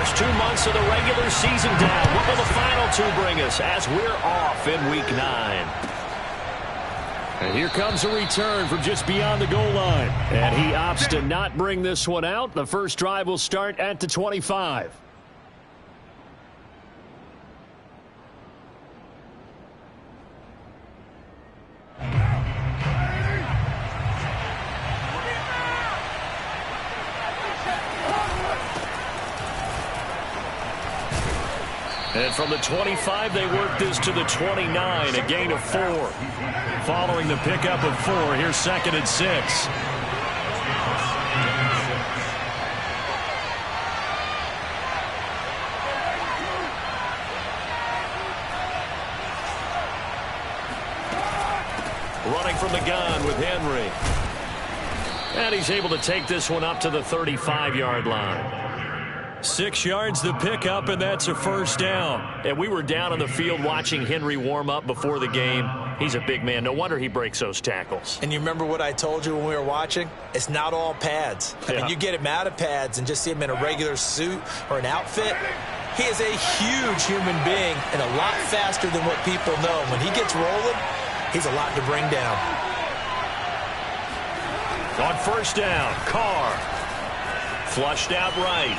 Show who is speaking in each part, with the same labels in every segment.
Speaker 1: first 2 months of the regular season down. What will the final two bring us as we're off in Week 9?
Speaker 2: And here comes a return from just beyond the goal line. And he opts to not bring this one out. The first drive will start at the 25. And from the 25, they work this to the 29, a gain of 4. Following the pickup of 4, here's 2nd and 6. Running from the gun with Henry. And he's able to take this one up to the 35-yard line. 6 yards the pickup, and that's a first down. And we were down on the field watching Henry warm up before the game. He's a big man. No wonder he breaks those tackles.
Speaker 3: And you remember what I told you when we were watching? It's not all pads. I mean, you get him out of pads and just see him in a regular suit or an outfit. He is a huge human being and a lot faster than what people know. When he gets rolling, he's a lot to bring down.
Speaker 1: On first down, Carr. Flushed out right.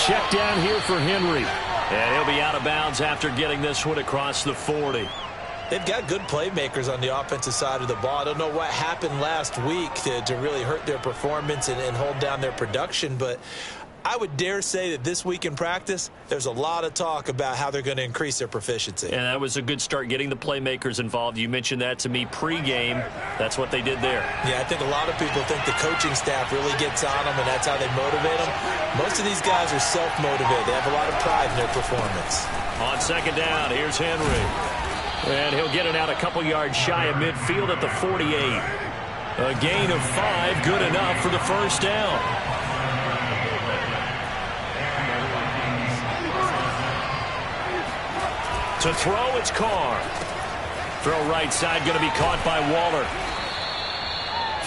Speaker 2: Check down here for Henry.
Speaker 1: And he'll be out of bounds after getting this one across the 40.
Speaker 3: They've got good playmakers on the offensive side of the ball. I don't know what happened last week to really hurt their performance and hold down their production, but I would dare say that this week in practice, there's a lot of talk about how they're going to increase their proficiency.
Speaker 1: And that was a good start, getting the playmakers involved. You mentioned that to me pregame. That's what they did there.
Speaker 3: Yeah, I think a lot of people think the coaching staff really gets on them, and that's how they motivate them. Most of these guys are self-motivated. They have a lot of pride in their performance.
Speaker 1: On second down, here's Henry. And he'll get it out a couple yards shy of midfield at the 48. A gain of 5, good enough for the first down. To throw, it's Carr. Throw right side, going to be caught by Waller.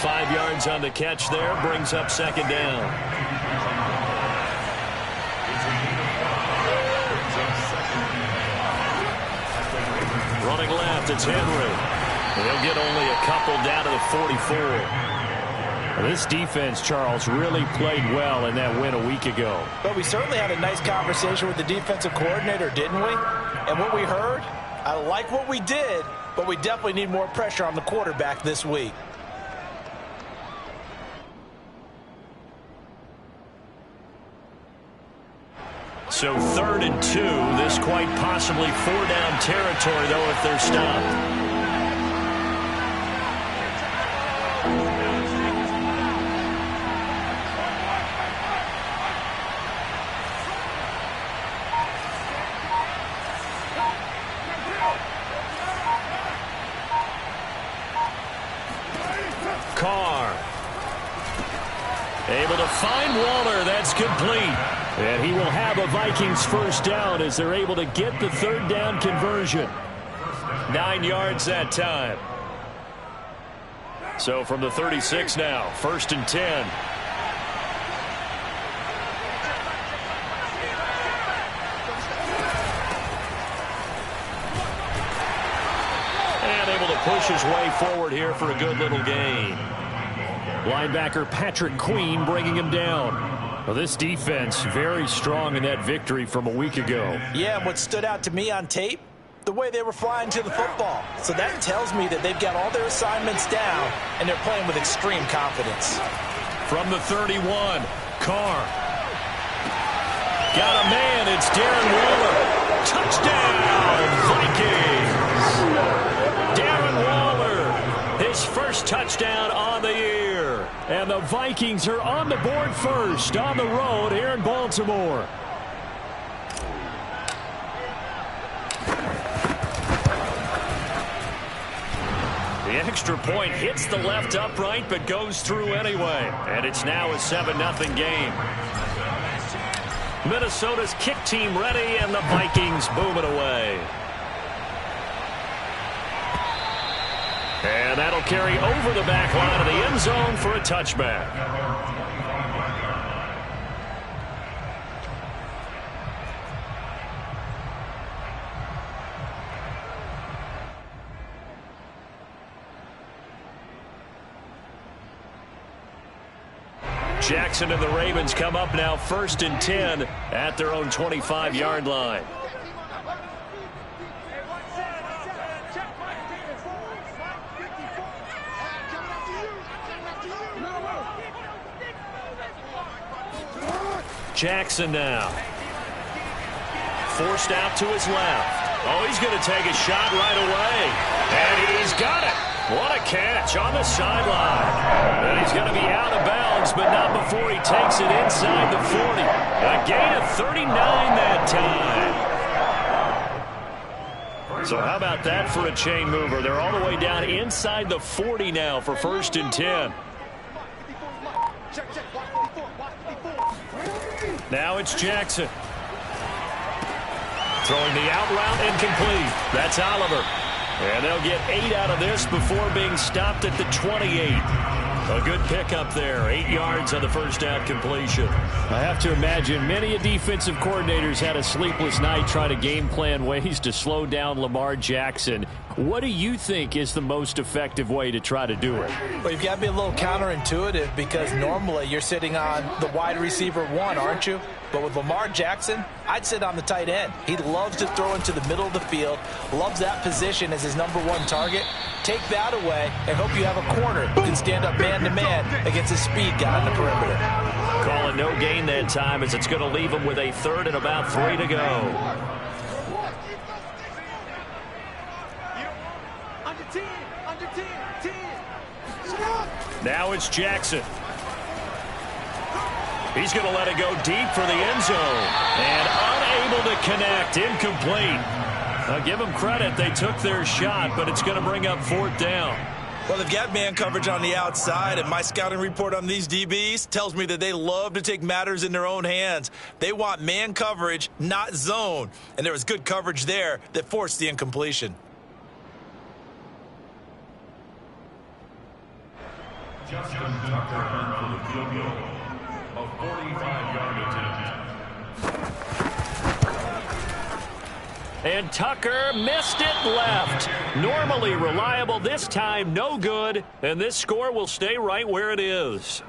Speaker 1: 5 yards on the catch there, brings up second down. Running left, it's Henry. And he'll get only a couple down to the 44.
Speaker 2: This defense, Charles, really played well in that win a week ago.
Speaker 3: But we certainly had a nice conversation with the defensive coordinator, didn't we? And what we heard, I like what we did, but we definitely need more pressure on the quarterback this week.
Speaker 1: So 3rd and 2. This quite possibly 4-down territory, though, if they're stopped. Carr. Able to find Waller. That's complete.
Speaker 2: And he will have a Vikings first down as they're able to get the 3rd down conversion.
Speaker 1: 9 yards that time. So from the 36 now, 1st and 10. And able to push his way forward here for a good little gain.
Speaker 2: Linebacker Patrick Queen bringing him down. Well, this defense very strong in that victory from a week ago.
Speaker 3: Yeah, and what stood out to me on tape, the way they were flying to the football. So that tells me that they've got all their assignments down, and they're playing with extreme confidence.
Speaker 1: From the 31, Carr. Got a man, it's Darren Waller. Touchdown, Vikings! Darren Waller, his first touchdown on the year.
Speaker 2: And the Vikings are on the board first on the road here in Baltimore.
Speaker 1: The extra point hits the left upright but goes through anyway. And it's now a 7-0 game. Minnesota's kick team ready, and the Vikings boom it away. And that'll carry over the back line of the end zone for a touchback.
Speaker 2: Jackson and the Ravens come up now 1st and 10 at their own 25-yard line. Jackson now. Forced out to his left. Oh, he's going to take a shot right away. And he's got it. What a catch on the sideline. And he's going to be out of bounds, but not before he takes it inside the 40. A gain of 39 that time. So how about that for a chain mover? They're all the way down inside the 40 now for 1st and 10. Now it's Jackson. Throwing the out route incomplete. That's Oliver. And they'll get 8 out of this before being stopped at the 28. A good pickup there. 8 yards on the first down completion.
Speaker 1: I have to imagine many defensive coordinators had a sleepless night trying to game plan ways to slow down Lamar Jackson. What do you think is the most effective way to try to do it?
Speaker 3: Well, you've got to be a little counterintuitive because normally you're sitting on the wide receiver 1, aren't you? But with Lamar Jackson, I'd sit on the tight end. He loves to throw into the middle of the field, loves that position as his #1 target. Take that away and hope you have a corner who can stand up man-to-man against a speed guy on the perimeter.
Speaker 2: Call it no gain that time as it's going to leave him with a 3rd and about 3 to go. Now it's Jackson. He's going to let it go deep for the end zone. And unable to connect. Incomplete. I'll give them credit. They took their shot, but it's going to bring up 4th down.
Speaker 3: Well, they've got man coverage on the outside, and my scouting report on these DBs tells me that they love to take matters in their own hands. They want man coverage, not zone. And there was good coverage there that forced the incompletion.
Speaker 4: Justin Tucker for the field goal of 45-yard attempt.
Speaker 2: And Tucker missed it left. Normally reliable, this time no good. And this score will stay right where it is.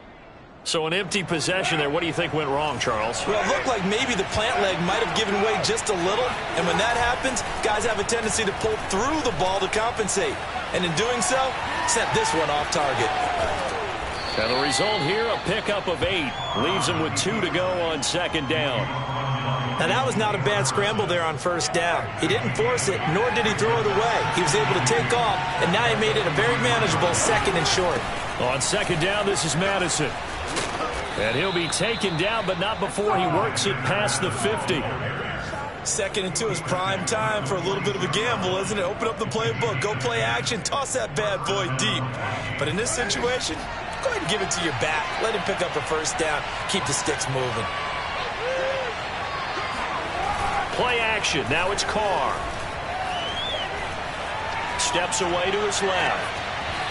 Speaker 2: So an empty possession there. What do you think went wrong, Charles?
Speaker 3: Well, it looked like maybe the plant leg might have given way just a little. And when that happens, guys have a tendency to pull through the ball to compensate. And in doing so, sent this one off target.
Speaker 2: And the result here, a pickup of 8. Leaves him with 2 to go on 2nd down.
Speaker 3: Now, that was not a bad scramble there on 1st down. He didn't force it, nor did he throw it away. He was able to take off, and now he made it a very manageable 2nd and short.
Speaker 2: On 2nd down, this is Madison. And he'll be taken down, but not before he works it past the 50.
Speaker 3: 2nd and 2 is prime time for a little bit of a gamble, isn't it? Open up the playbook, go play action, toss that bad boy deep. But in this situation, go ahead and give it to your back. Let him pick up a 1st down. Keep the sticks moving.
Speaker 2: Play action. Now it's Carr. Steps away to his left.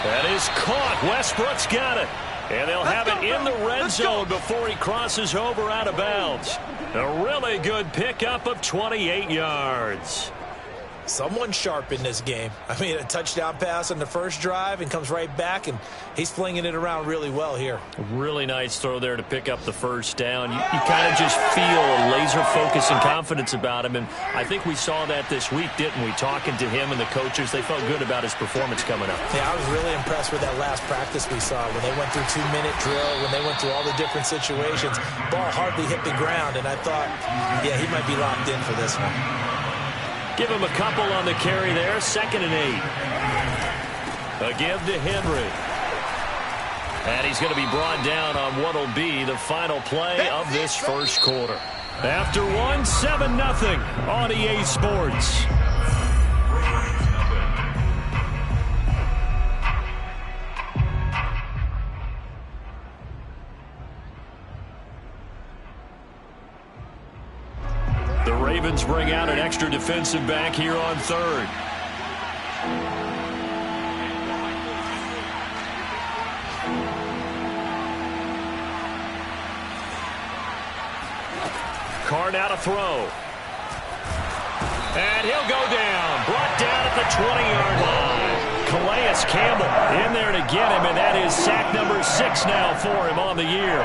Speaker 2: That is caught. Westbrook's got it. And they'll have it in the red zone before he crosses over out of bounds. A really good pickup of 28 yards.
Speaker 3: Someone sharp in this game. I mean, a touchdown pass on the first drive and comes right back, and he's flinging it around really well here.
Speaker 2: Really nice throw there to pick up the 1st down. You kind of just feel a laser focus and confidence about him, and I think we saw that this week, didn't we? Talking to him and the coaches, they felt good about his performance coming up.
Speaker 3: Yeah, I was really impressed with that last practice we saw when they went through 2-minute drill, when they went through all the different situations. Ball hardly hit the ground, and I thought, yeah, he might be locked in for this one.
Speaker 2: Give him a couple on the carry there. 2nd and 8. A give to Henry. And he's going to be brought down on what will be the final play of this first quarter. After one, 7-0 on EA Sports. The Ravens bring out an extra defensive back here on 3rd. Carr now to throw. And he'll go down. Brought down at the 20-yard line. Calais Campbell in there to get him, and that is sack number 6 now for him on the year.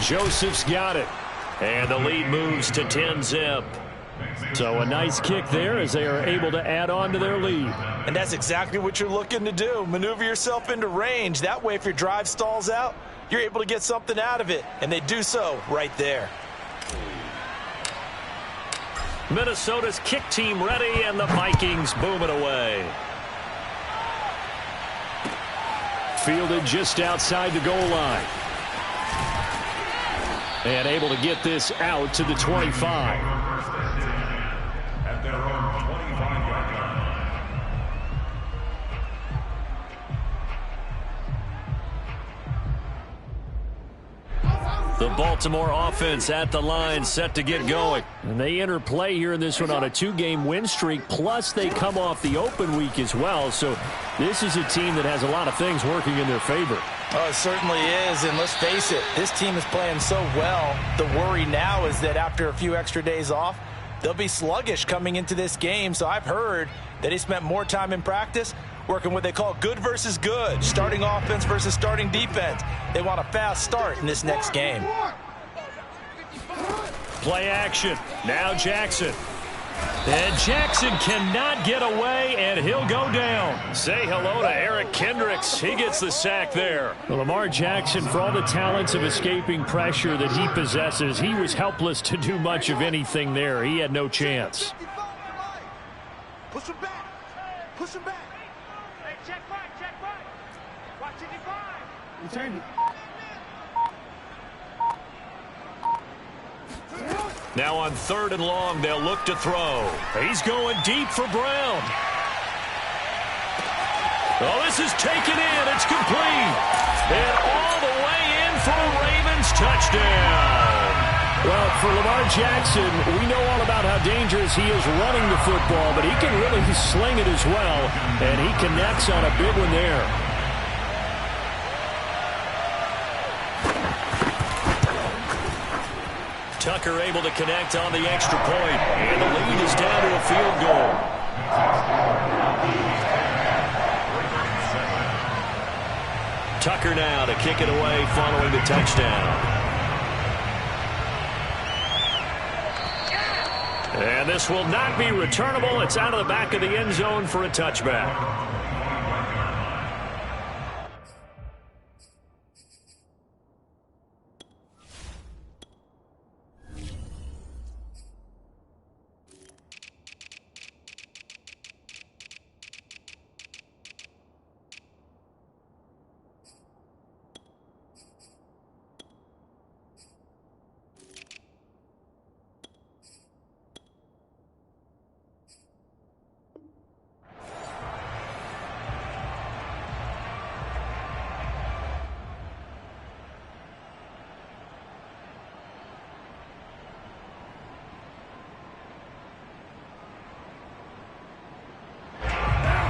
Speaker 1: Joseph's got it.
Speaker 2: And the lead moves to 10-zip.
Speaker 1: So a nice kick there as they are able to add on to their lead.
Speaker 3: And that's exactly what you're looking to do. Maneuver yourself into range. That way, if your drive stalls out, you're able to get something out of it. And they do so right there.
Speaker 2: Minnesota's kick team ready, and the Vikings boom it away.
Speaker 1: Fielded just outside the goal line. And able to get this out to the 25.
Speaker 4: At their own 25-yard line.
Speaker 2: The Baltimore offense at the line, set to get going.
Speaker 1: And they enter play here in this one on a 2-game win streak, plus they come off the open week as well. So this is a team that has a lot of things working in their favor.
Speaker 3: Oh, it certainly is, and let's face it, this team is playing so well. The worry now is that after a few extra days off, they'll be sluggish coming into this game. So I've heard that they spent more time in practice working what they call good versus good, starting offense versus starting defense. They want a fast start in this next game.
Speaker 2: Play action. Now Jackson. And Jackson cannot get away, and he'll go down. Say hello to Eric Kendricks. He gets the sack there.
Speaker 1: Well, Lamar Jackson, for all the talents of escaping pressure that he possesses, he was helpless to do much of anything there. He had no chance.
Speaker 5: Push him back. Push him back. Hey, check right. Watch it, divide.
Speaker 2: Now on 3rd and long, they'll look to throw. He's going deep for Brown. Oh, this is taken in. It's complete. And all the way in for a Ravens touchdown.
Speaker 1: Well, for Lamar Jackson, we know all about how dangerous he is running the football, but he can really sling it as well, and he connects on a big one there.
Speaker 2: Tucker able to connect on the extra point, and the lead is down to a field goal. Tucker now to kick it away following the touchdown. And this will not be returnable. It's out of the back of the end zone for a touchback.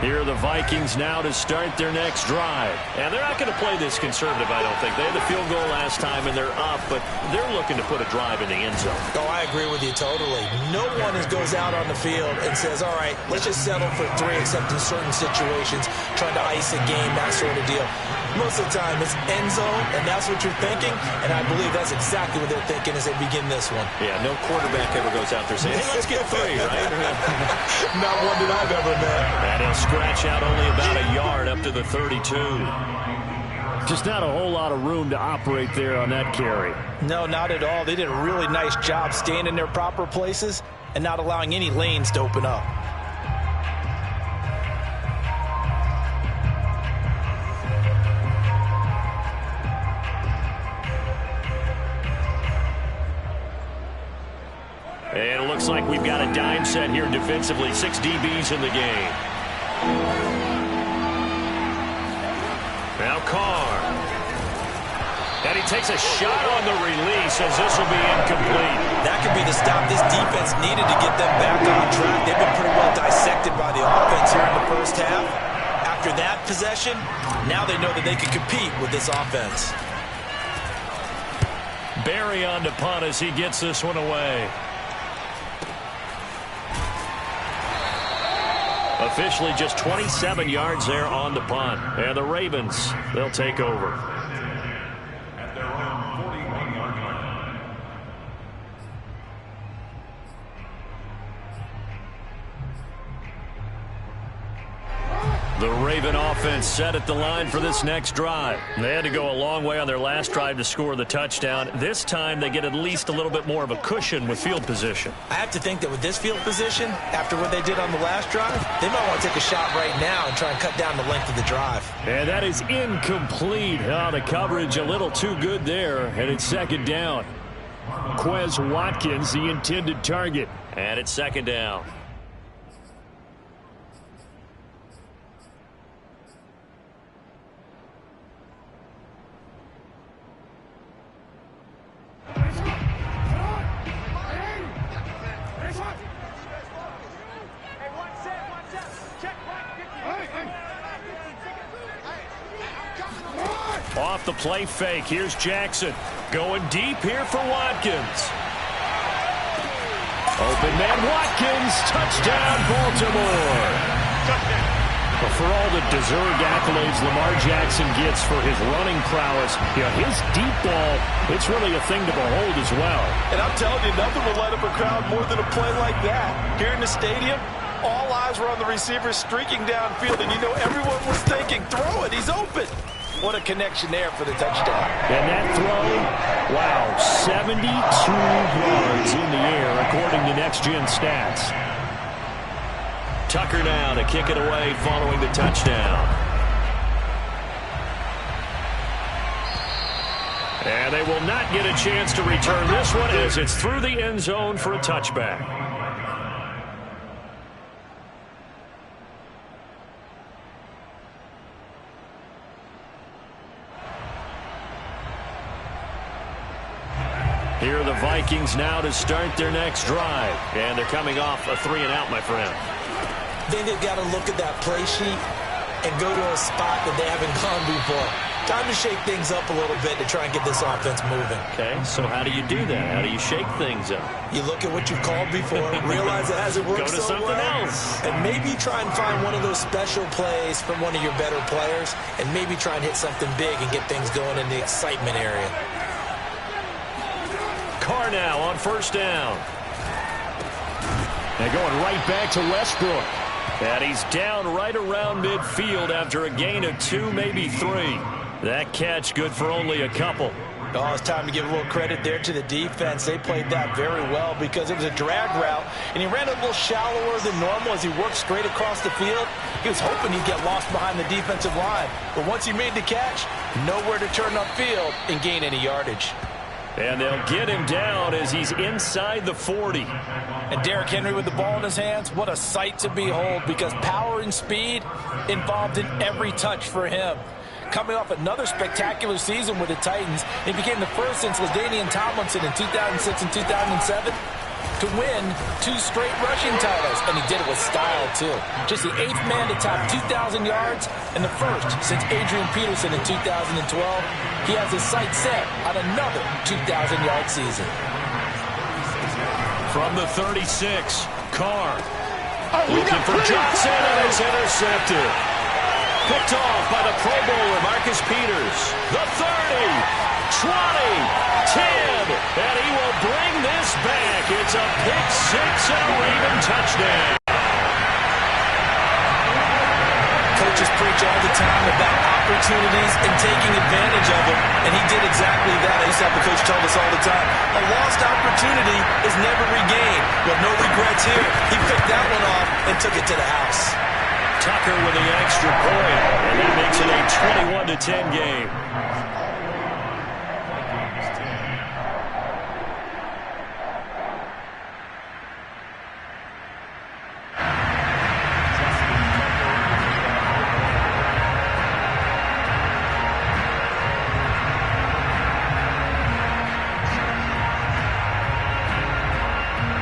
Speaker 2: Here are the Vikings now to start their next drive. And they're not going to play this conservative, I don't think. They had the field goal last time, and they're up, but they're looking to put a drive in the end zone.
Speaker 3: Oh, I agree with you totally. No one goes out on the field and says, all right, let's just settle for 3, except in certain situations, trying to ice a game, that sort of deal. Most of the time, it's end zone, and that's what you're thinking, and I believe that's exactly what they're thinking as they begin this one.
Speaker 2: Yeah, no quarterback ever goes out there saying, hey, let's get 3, right?
Speaker 3: Not one that I've ever met.
Speaker 2: And he'll scratch out only about a yard up to the 32.
Speaker 1: Just not a whole lot of room to operate there on that carry.
Speaker 3: No, not at all. They did a really nice job staying in their proper places and not allowing any lanes to open up.
Speaker 2: And it looks like we've got a dime set here defensively. 6 DBs in the game. Now Carr. And he takes a shot on the release as this will be incomplete.
Speaker 3: That could be the stop this defense needed to get them back on track. They've been pretty well dissected by the offense here in the first half. After that possession, now they know that they can compete with this offense.
Speaker 2: Barry on to punt as he gets this one away. Officially just 27 yards there on the punt. And the Ravens, they'll take over.
Speaker 4: At their own 41-yard line.
Speaker 2: Raven offense set at the line for this next drive. They had to go a long way on their last drive to score the touchdown. This time they get at least a little bit more of a cushion with field position.
Speaker 3: I have to think that with this field position, after what they did on the last drive, they might want to take a shot right now and try and cut down the length of the drive.
Speaker 1: And that is incomplete. Oh, the coverage a little too good there, and it's second down. Quez Watkins, the intended target.
Speaker 2: And it's second down. Off the play fake, here's Jackson. Going deep here for Watkins. Open man Watkins, touchdown Baltimore.
Speaker 1: Well, for all the deserved accolades Lamar Jackson gets for his running prowess, his deep ball, it's really a thing to behold as well.
Speaker 3: And I'm telling you, nothing will light up a crowd more than a play like that. Here in the stadium, all eyes were on the receiver streaking downfield, and everyone was thinking, throw it, he's open. What a connection there for the touchdown.
Speaker 1: And that throw, wow, 72 yards in the air, according to Next Gen Stats.
Speaker 2: Tucker now to kick it away following the touchdown. And they will not get a chance to return this one as it's through the end zone for a touchback. Here are the Vikings now to start their next drive. And they're coming off a 3-and-out, my friend.
Speaker 3: I think they've got to look at that play sheet and go to a spot that they haven't gone before. Time to shake things up a little bit to try and get this offense moving.
Speaker 2: Okay, so how do you do that? How do you shake things up?
Speaker 3: You look at what you've called before, realize it hasn't worked
Speaker 2: Go to
Speaker 3: so
Speaker 2: something
Speaker 3: well,
Speaker 2: else.
Speaker 3: and maybe try and find one of those special plays from one of your better players, and maybe try and hit something big and get things going in the excitement area.
Speaker 2: Carr now on first down.
Speaker 1: They're going right back to Westbrook.
Speaker 2: And he's down right around midfield after a gain of 2, maybe 3. That catch good for only a couple.
Speaker 3: Oh, it's time to give a little credit there to the defense. They played that very well because it was a drag route, and he ran a little shallower than normal as he worked straight across the field. He was hoping he'd get lost behind the defensive line. But once he made the catch, nowhere to turn upfield and gain any yardage.
Speaker 2: And they'll get him down as he's inside the 40.
Speaker 3: And Derrick Henry with the ball in his hands, what a sight to behold, because power and speed involved in every touch for him. Coming off another spectacular season with the Titans, he became the first since LaDainian Tomlinson in 2006 and 2007 to win 2 straight rushing titles, and he did it with style, too. Just the 8th man to top 2,000 yards and the first since Adrian Peterson in 2012. He has his sights set on another 2,000-yard season.
Speaker 2: From the 36, Carr looking for Johnson, and it's intercepted. Picked off by the Pro Bowler, Marcus Peters. The 30, 20, 10, and he will bring this back. It's a pick 6 and a Raven touchdown.
Speaker 3: Coaches preach all the time about opportunities and taking advantage of them, and he did exactly that. I used to have a coach tell us all the time, a lost opportunity is never regained. Well, no regrets here. He picked that one off and took it to the house.
Speaker 2: Tucker with the extra point, and that makes it a 21-10 game.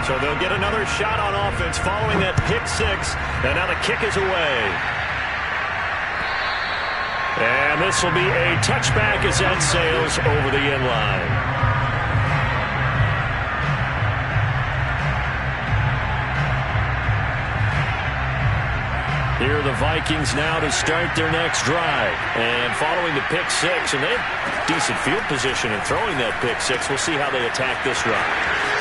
Speaker 2: So they'll get another shot on offense following that pick 6. And now the kick is away. And this will be a touchback as that sails over the end line. Here are the Vikings now to start their next drive. And following the pick six, and they have decent field position in throwing that pick six. We'll see how they attack this drive.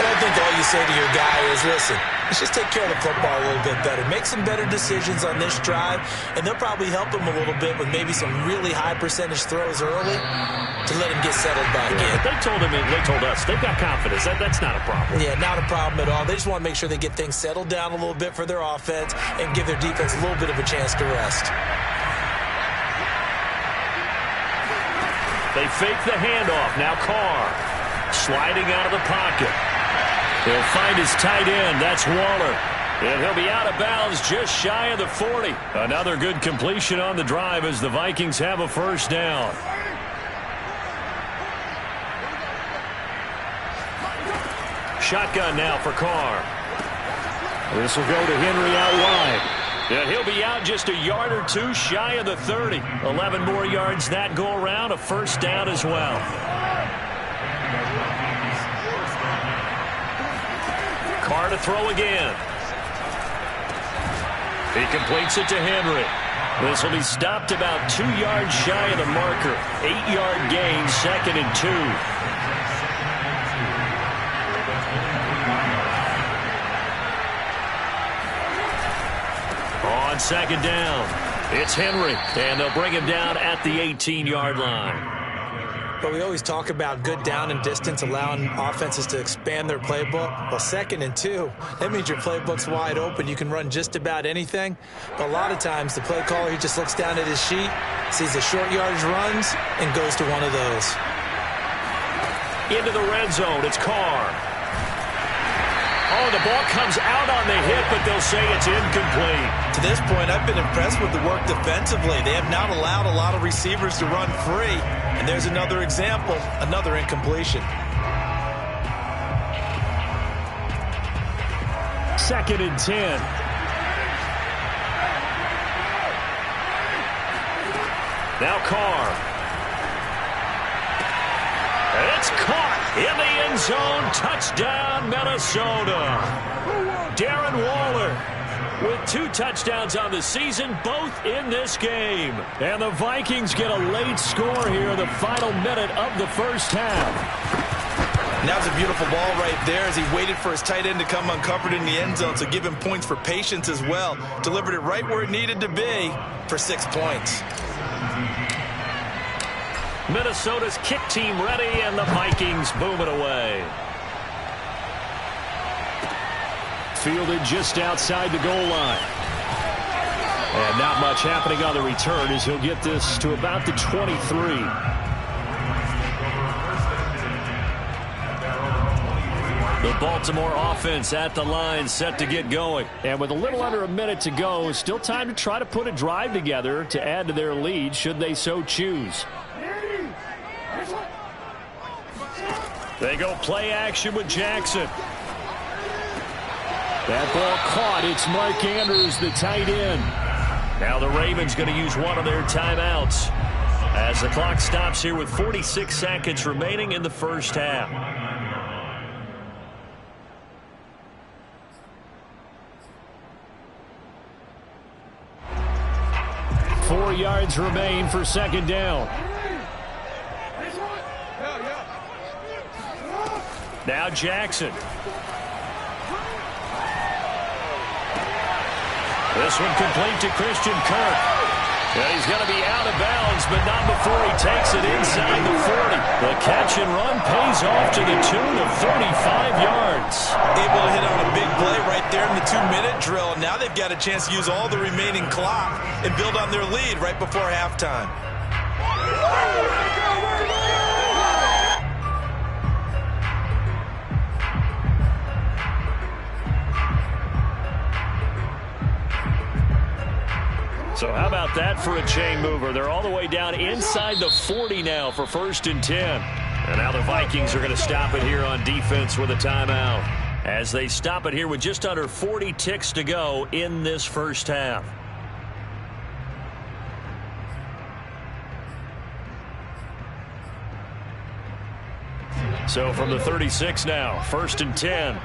Speaker 3: And I think all you say to your guy is, listen, let's just take care of the football a little bit better. Make some better decisions on this drive, and they'll probably help him a little bit with maybe some really high percentage throws early to let him get settled back in.
Speaker 2: But they told us, they've got confidence. That's not a problem.
Speaker 3: Yeah, not a problem at all. They just want to make sure they get things settled down a little bit for their offense and give their defense a little bit of a chance to rest.
Speaker 2: They fake the handoff. Now Carr sliding out of the pocket. He'll find his tight end. That's Waller. And he'll be out of bounds just shy of the 40. Another good completion on the drive as the Vikings have a first down. Shotgun now for Carr. This will go to Henry out wide. And he'll be out just a yard or two shy of the 30. 11 more yards that go around. A first down as well. Carr to throw again. He completes it to Henry. This will be stopped about 2 yards shy of the marker. 8-yard gain, 2nd and 2. On second down, it's Henry, and they'll bring him down at the 18-yard line.
Speaker 3: But we always talk about good down and distance, allowing offenses to expand their playbook. Well, 2nd and 2, that means your playbook's wide open. You can run just about anything. But a lot of times, the play caller, he just looks down at his sheet, sees the short yardage runs, and goes to one of those.
Speaker 2: Into the red zone, it's Carr. Oh, the ball comes out on the hit, but they'll say it's incomplete.
Speaker 3: To this point, I've been impressed with the work defensively. They have not allowed a lot of receivers to run free. And there's another example, another incompletion.
Speaker 2: 2nd and 10. Now Carr. It's caught in the end zone. Touchdown, Minnesota. Darren Waller with 2 touchdowns on the season, both in this game. And the Vikings get a late score here in the final minute of the first half.
Speaker 3: And that was a beautiful ball right there as he waited for his tight end to come uncovered in the end zone, so give him points for patience as well. Delivered it right where it needed to be for 6 points.
Speaker 2: Minnesota's kick team ready, and the Vikings boom it away. Fielded just outside the goal line. And not much happening on the return as he'll get this to about the 23. The Baltimore offense at the line, set to get going. And with a little under a minute to go, still time to try to put a drive together to add to their lead should they so choose. They go play action with Jackson. That ball caught. It's Mark Andrews, the tight end. Now the Ravens going to use one of their timeouts as the clock stops here with 46 seconds remaining in the first half. Four yards remain for second down. Now Jackson. This one complete to Christian Kirk. And he's going to be out of bounds, but not before he takes it inside the 40. The catch and run pays off to the tune of 35 yards.
Speaker 3: Able to hit on a big play right there in the 2-minute drill. And now they've got a chance to use all the remaining clock and build on their lead right before halftime.
Speaker 2: So how about that for a chain mover? They're all the way down inside the 40 now for 1st and 10. And now the Vikings are going to stop it here on defense with a timeout as they stop it here with just under 40 ticks to go in this first half. So from the 36 now, 1st and 10.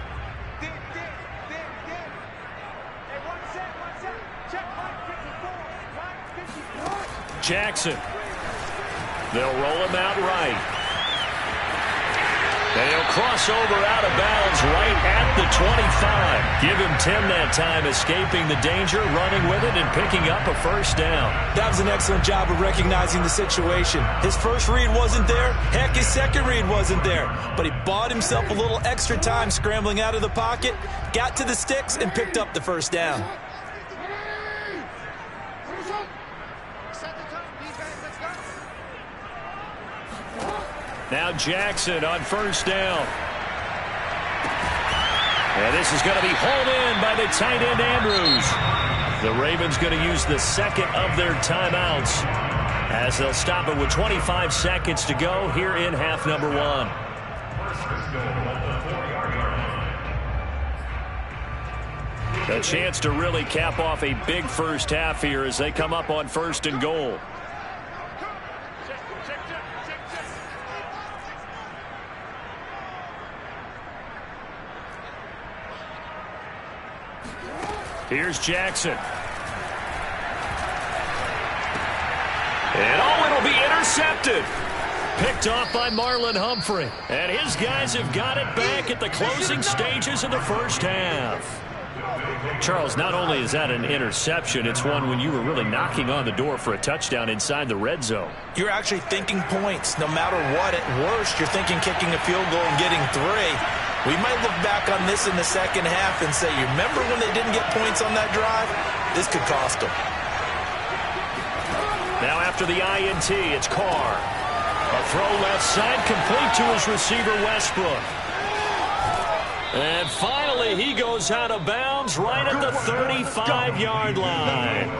Speaker 2: Jackson. They'll roll him out right. And he'll cross over out of bounds right at the 25. Give him 10 that time, escaping the danger, running with it, and picking up a first down.
Speaker 3: That was an excellent job of recognizing the situation. His first read wasn't there. Heck, his second read wasn't there. But he bought himself a little extra time scrambling out of the pocket, got to the sticks, and picked up the first down.
Speaker 2: Now Jackson on first down. And this is going to be hauled in by the tight end Andrews. The Ravens going to use the second of their timeouts as they'll stop it with 25 seconds to go here in half number 1. A chance to really cap off a big first half here as they come up on first and goal. Here's Jackson. And it'll be intercepted. Picked off by Marlon Humphrey. And his guys have got it back at the closing stages of the first half. Charles, not only is that an interception, it's one when you were really knocking on the door for a touchdown inside the red zone.
Speaker 3: You're actually thinking points. No matter what, at worst, you're thinking kicking a field goal and getting 3. We might look back on this in the second half and say, you remember when they didn't get points on that drive? This could cost them.
Speaker 2: Now after the INT, it's Carr. A throw left side, complete to his receiver, Westbrook. And finally, he goes out of bounds right at the 35-yard line.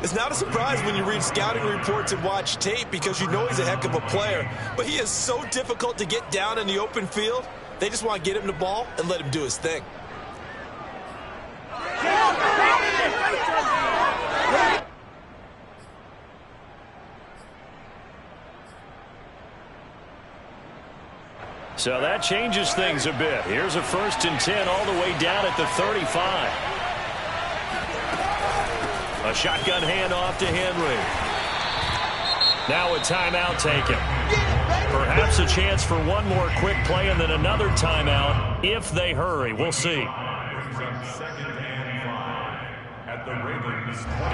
Speaker 3: It's not a surprise when you read scouting reports and watch tape because you know he's a heck of a player. But he is so difficult to get down in the open field. They just want to get him the ball and let him do his thing.
Speaker 2: So that changes things a bit. Here's a 1st and 10 all the way down at the 35. A shotgun handoff to Henry. Now a timeout taken. Perhaps a chance for one more quick play and then another timeout if they hurry. We'll see.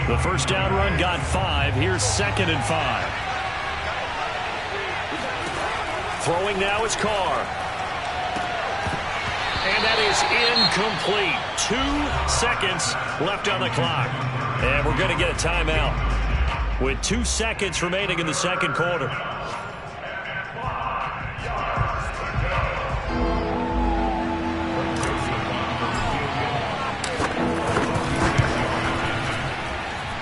Speaker 2: The first down run got 5. Here's 2nd and 5. Throwing now is Carr. And that is incomplete. 2 seconds left on the clock. And we're going to get a timeout with 2 seconds remaining in the second quarter.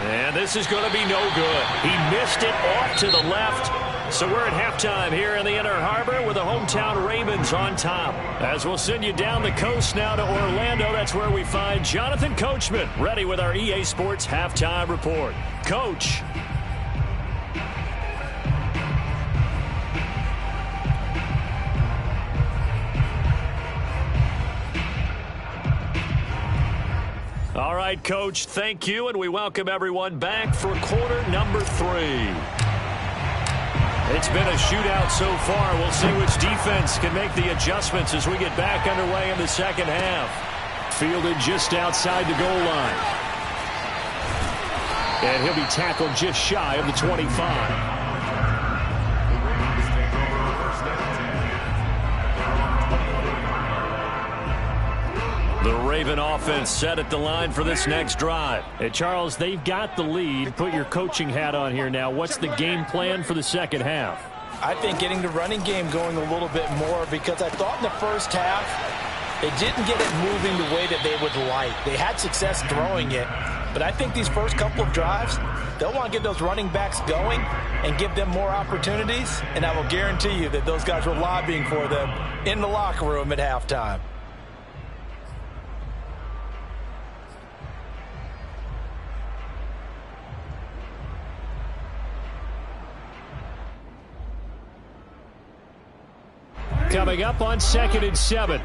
Speaker 2: And this is going to be no good. He missed it off to the left. So we're at halftime here in the Inner Harbor with the hometown Ravens on top. As we'll send you down the coast now to Orlando, that's where we find Jonathan Coachman ready with our EA Sports Halftime Report. Coach. All right, Coach, thank you, and we welcome everyone back for quarter number 3. It's been a shootout so far. We'll see which defense can make the adjustments as we get back underway in the second half. Fielded just outside the goal line. And he'll be tackled just shy of the 25. The Raven offense set at the line for this next drive.
Speaker 1: Hey, Charles, they've got the lead. Put your coaching hat on here now. What's the game plan for the second half?
Speaker 3: I think getting the running game going a little bit more because I thought in the first half they didn't get it moving the way that they would like. They had success throwing it, but I think these first couple of drives, they'll want to get those running backs going and give them more opportunities, and I will guarantee you that those guys were lobbying for them in the locker room at halftime.
Speaker 1: Coming up on 2nd and 7.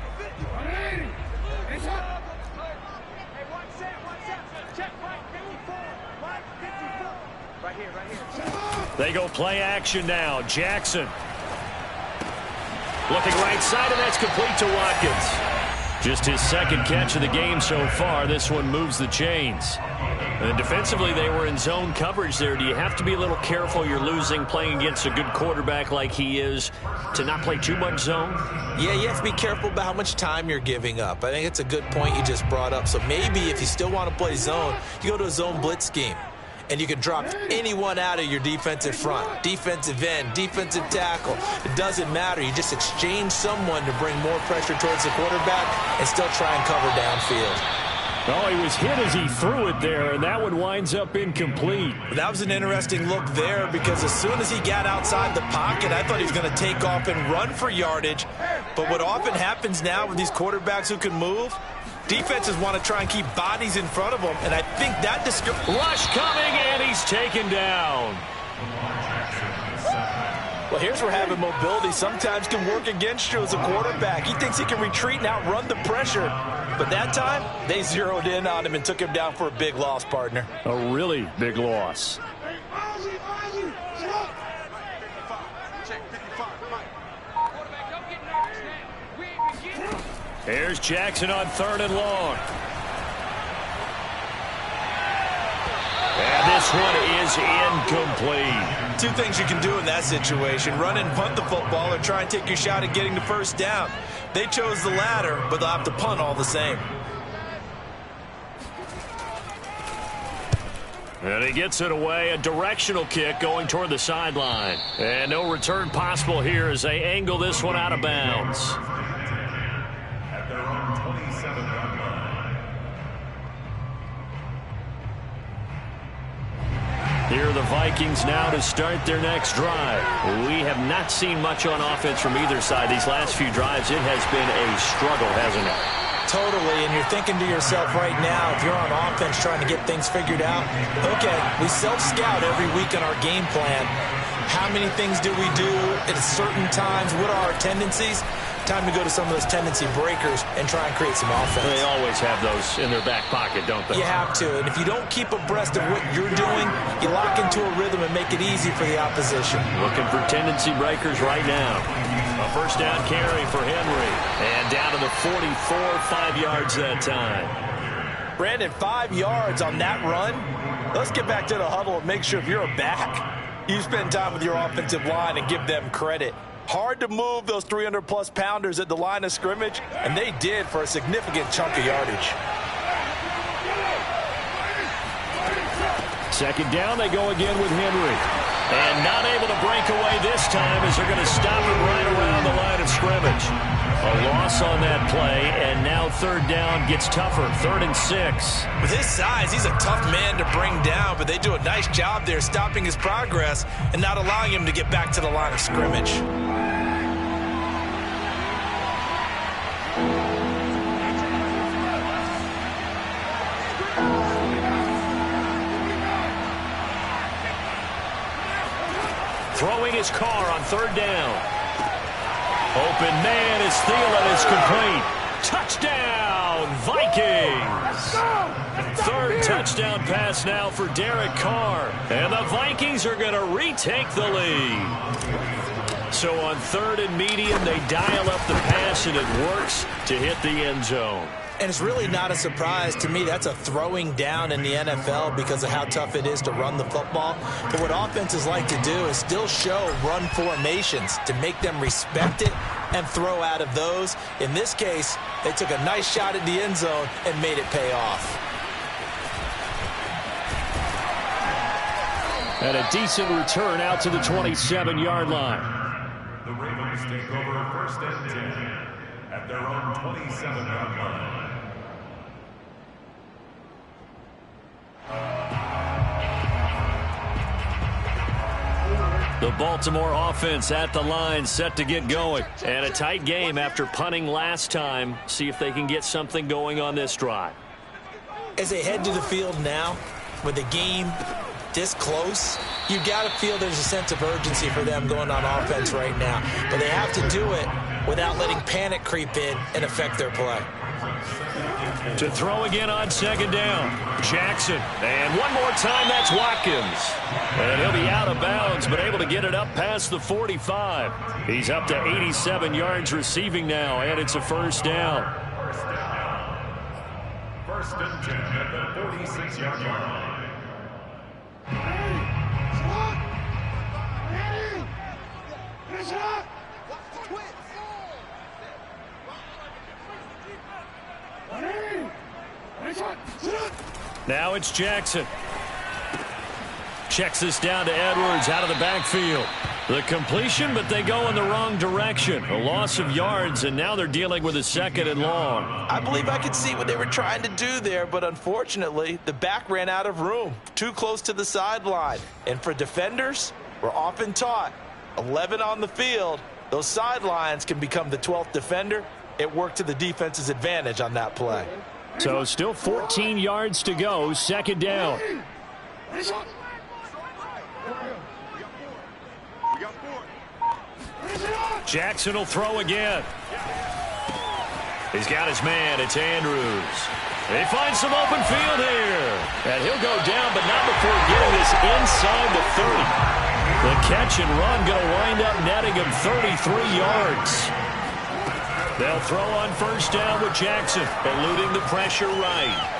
Speaker 2: They go play action now. Jackson. Looking right side, and that's complete to Watkins. Just his second catch of the game so far. This one moves the chains. And defensively, they were in zone coverage there. Do you have to be a little careful? You're losing playing against a good quarterback like he is to not play too much zone?
Speaker 3: Yeah, you have to be careful about how much time you're giving up. I think it's a good point you just brought up. So maybe if you still want to play zone, you go to a zone blitz scheme. And you can drop anyone out of your defensive front, defensive end, defensive tackle. It doesn't matter. You just exchange someone to bring more pressure towards the quarterback and still try and cover downfield.
Speaker 1: Oh, he was hit as he threw it there, and that one winds up incomplete.
Speaker 3: That was an interesting look there because as soon as he got outside the pocket, I thought he was going to take off and run for yardage. But what often happens now with these quarterbacks who can move, defenses want to try and keep bodies in front of them, and I think that
Speaker 2: rush coming, and he's taken down.
Speaker 3: Well, here's where having mobility sometimes can work against you as a quarterback. He thinks he can retreat and outrun the pressure. But that time, they zeroed in on him and took him down for a big loss, partner.
Speaker 1: A really big loss.
Speaker 2: Here's Jackson on 3rd and long. And this one is incomplete.
Speaker 3: Two things you can do in that situation: run and punt the football or try and take your shot at getting the first down. They chose the latter, but they'll have to punt all the same.
Speaker 2: And he gets it away. A directional kick going toward the sideline. And no return possible here as they angle this one out of bounds.
Speaker 4: At their own 27-yard line.
Speaker 2: Here are the Vikings now to start their next drive. We have not seen much on offense from either side. These last few drives, it has been a struggle, hasn't it?
Speaker 3: Totally, and you're thinking to yourself right now, if you're on offense trying to get things figured out, okay, we self-scout every week in our game plan. How many things do we do at certain times? What are our tendencies? Time to go to some of those tendency breakers and try and create some offense.
Speaker 2: They always have those in their back pocket, don't they?
Speaker 3: You have to, and if you don't keep abreast of what you're doing, you lock into a rhythm and make it easy for the opposition.
Speaker 2: Looking for tendency breakers right now. A first down carry for Henry. And down to the 44, 5 yards that time.
Speaker 3: Brandon, 5 yards on that run. Let's get back to the huddle and make sure if you're a back, you spend time with your offensive line and give them credit. Hard to move those 300-plus pounders at the line of scrimmage, and they did for a significant chunk of yardage.
Speaker 1: Second down, they go again with Henry.
Speaker 2: And not able to break away this time as they're going to stop him right around the line of scrimmage. A loss on that play, and now 3rd down gets tougher, 3rd and 6.
Speaker 3: With his size, he's a tough man to bring down, but they do a nice job there stopping his progress and not allowing him to get back to the line of scrimmage.
Speaker 2: Throwing his car on 3rd down. Open man is Thielen is complete. Touchdown, Vikings. 3rd touchdown pass now for Derek Carr. And the Vikings are going to retake the lead. So on 3rd and medium, they dial up the pass, and it works to hit the end zone.
Speaker 3: And it's really not a surprise to me. That's a throwing down in the NFL because of how tough it is to run the football. But what offenses like to do is still show run formations to make them respect it and throw out of those. In this case, they took a nice shot at the end zone and made it pay off.
Speaker 1: And a decent return out to the 27-yard line.
Speaker 4: The Ravens take over 1st and 10 at their own 27-yard line.
Speaker 2: The Baltimore offense at the line, set to get going. And a tight game after punting last time. See if they can get something going on this drive.
Speaker 3: As they head to the field now, with the game this close, you've got to feel there's a sense of urgency for them going on offense right now. But they have to do it without letting panic creep in and affect their play.
Speaker 2: To throw again on second down, Jackson. And one more time, that's Watkins. And he'll be out of bounds, but able to get it up past the 45. He's up to 87 yards receiving now, and it's a first down.
Speaker 4: First and 10 at the 46-yard line.
Speaker 2: Now it's Jackson. Checks this down to Edwards out of the backfield. The completion, but they go in the wrong direction. A loss of yards, and now they're dealing with a second and long.
Speaker 3: I believe I could see what they were trying to do there, but unfortunately, the back ran out of room. Too close to the sideline. And for defenders, we're often taught, 11 on the field, those sidelines can become the 12th defender. It worked to the defense's advantage on that play.
Speaker 1: So still 14 yards to go, second down.
Speaker 2: Jackson will throw again. He's got his man. It's Andrews. They find some open field here. And he'll go down, but not before getting this inside the 30. The catch and run going to wind up netting him 33 yards. They'll throw on first down with Jackson, eluding the pressure right.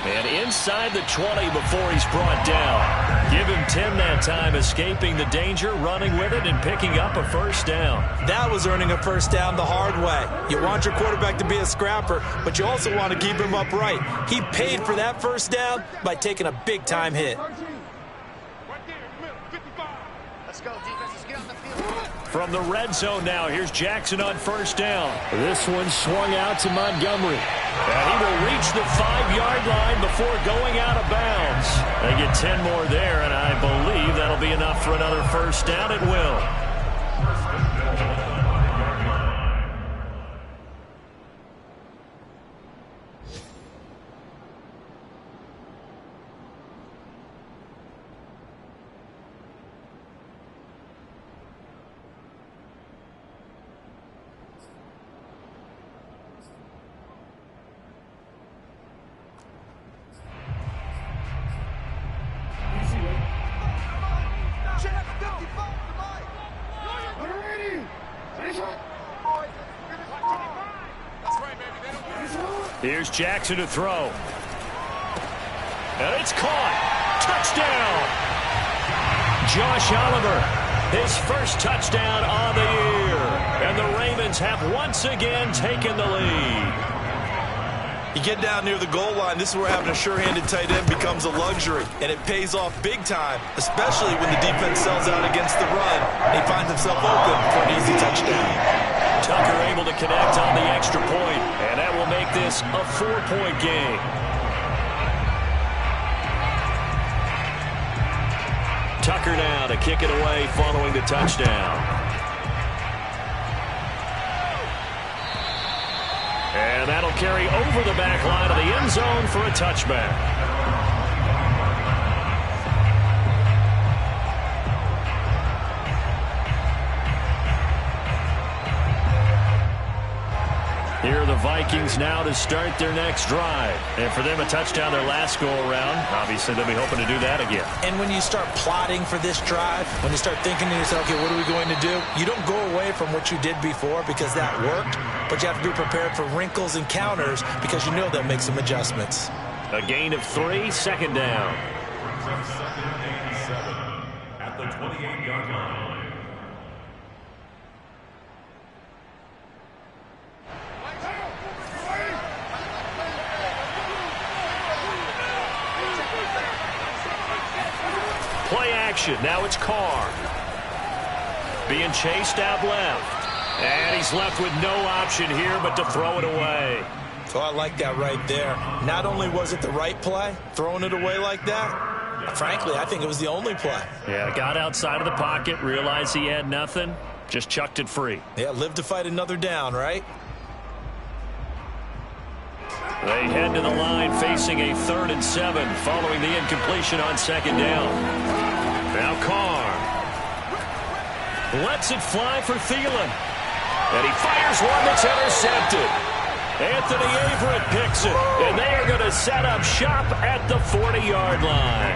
Speaker 2: And inside the 20 before he's brought down. Give him 10 that time, escaping the danger, running with it, and picking up a first down.
Speaker 3: That was earning a first down the hard way. You want your quarterback to be a scrapper, but you also want to keep him upright. He paid for that first down by taking a big-time hit.
Speaker 5: Let's go, defenses. Get on the field.
Speaker 2: From the red zone now, here's Jackson on first down.
Speaker 1: This one swung out to Montgomery.
Speaker 2: And he will reach the 5-yard line before going out of bounds. They get 10 more there, and I believe that'll be enough for another first down. It will. Here's Jackson to throw. And it's caught. Touchdown. Josh Oliver, his first touchdown on the year. And the Ravens have once again taken the lead.
Speaker 3: You get down near the goal line, this is where having a sure-handed tight end becomes a luxury, and it pays off big time, especially when the defense sells out against the run, and he finds himself open for an easy touchdown.
Speaker 2: Tucker able to connect on the extra point, and that will make this a 4-point game. Tucker now to kick it away following the touchdown. And that'll carry over the back line of the end zone for a touchback. Here are the Vikings now to start their next drive. And for them, a touchdown their last go-around. Obviously, they'll be hoping to do that again.
Speaker 3: And when you start plotting for this drive, when you start thinking to yourself, okay, what are we going to do? You don't go away from what you did before because that worked, but you have to be prepared for wrinkles and counters because you know they'll make some adjustments.
Speaker 2: A gain of 3, second down.
Speaker 4: Second and 7 at the 28-yard line.
Speaker 2: Play action. Now it's Carr. Being chased out left. And he's left with no option here but to throw it away.
Speaker 3: So I like that right there. Not only was it the right play, throwing it away like that, frankly, I think it was the only play.
Speaker 2: Yeah, got outside of the pocket, realized he had nothing, just chucked it free.
Speaker 3: Yeah, live to fight another down, right?
Speaker 2: They head to the line facing a 3rd and 7 following the incompletion on second down. Now Carr lets it fly for Thielen. And he fires one that's intercepted. Anthony Averett picks it, and they are going to set up shop at the 40-yard line.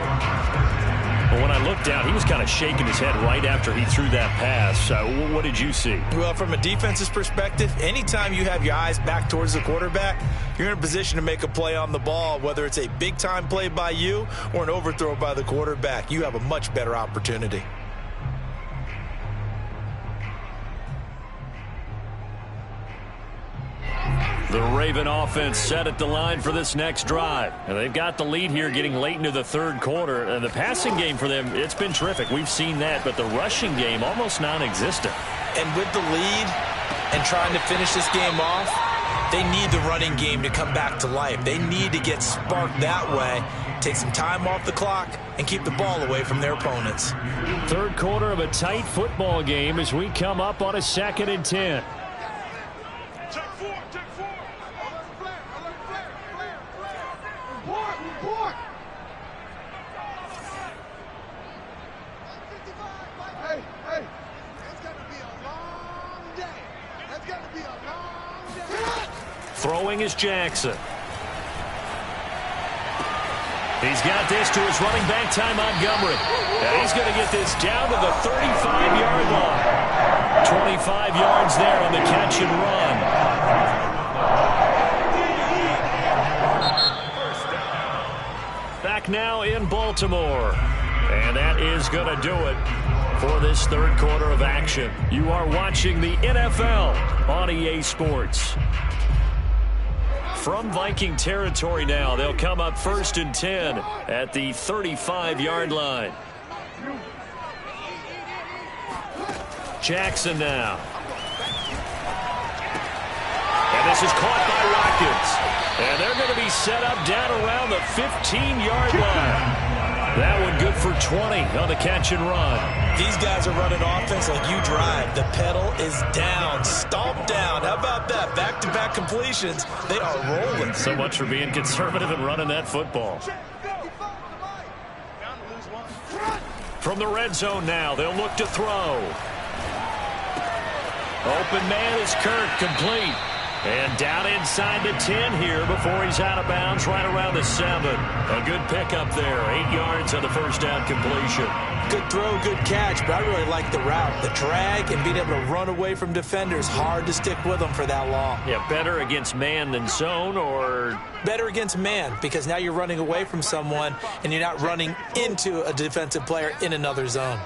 Speaker 2: Well, when I looked down, he was kind of shaking his head right after he threw that pass. What did you see?
Speaker 3: Well, from a defense's perspective, anytime you have your eyes back towards the quarterback, you're in a position to make a play on the ball, whether it's a big-time play by you or an overthrow by the quarterback. You have a much better opportunity.
Speaker 2: The Raven offense set at the line for this next drive. And they've got the lead here getting late into the third quarter. And the passing game for them, it's been terrific. We've seen that. But the rushing game, almost non-existent.
Speaker 3: And with the lead and trying to finish this game off, they need the running game to come back to life. They need to get sparked that way, take some time off the clock, and keep the ball away from their opponents.
Speaker 1: Third quarter of a tight football game as we come up on a 2nd and 10.
Speaker 5: Check four. Alert flare. Report. Hey. It's going to be a long day.
Speaker 2: Throwing is Jackson. He's got this to his running back, Ty Montgomery. And he's going to get this down to the 35-yard line. 25 yards there on the catch and run. Back now in Baltimore. And that is going to do it for this third quarter of action. You are watching the NFL on EA Sports. From Viking territory now, they'll come up 1st and 10 at the 35-yard line. Jackson now. And this is caught by Watkins. And they're going to be set up down around the 15-yard line. That one good for 20 on the catch and run.
Speaker 3: These guys are running offense like you drive. The pedal is down, stomp down. How about that? Back-to-back completions. They are rolling.
Speaker 2: So much for being conservative and running that football. From the red zone now, they'll look to throw. Open man is Kirk, complete. And down inside the 10 here before he's out of bounds right around the 7. A good pickup there. 8 yards on the first down completion.
Speaker 3: Good throw, good catch, but I really like the route. The drag and being able to run away from defenders. Hard to stick with them for that long.
Speaker 2: Yeah, better against man than zone, or?
Speaker 3: Better against man, because now you're running away from someone and you're not running into a defensive player in another zone.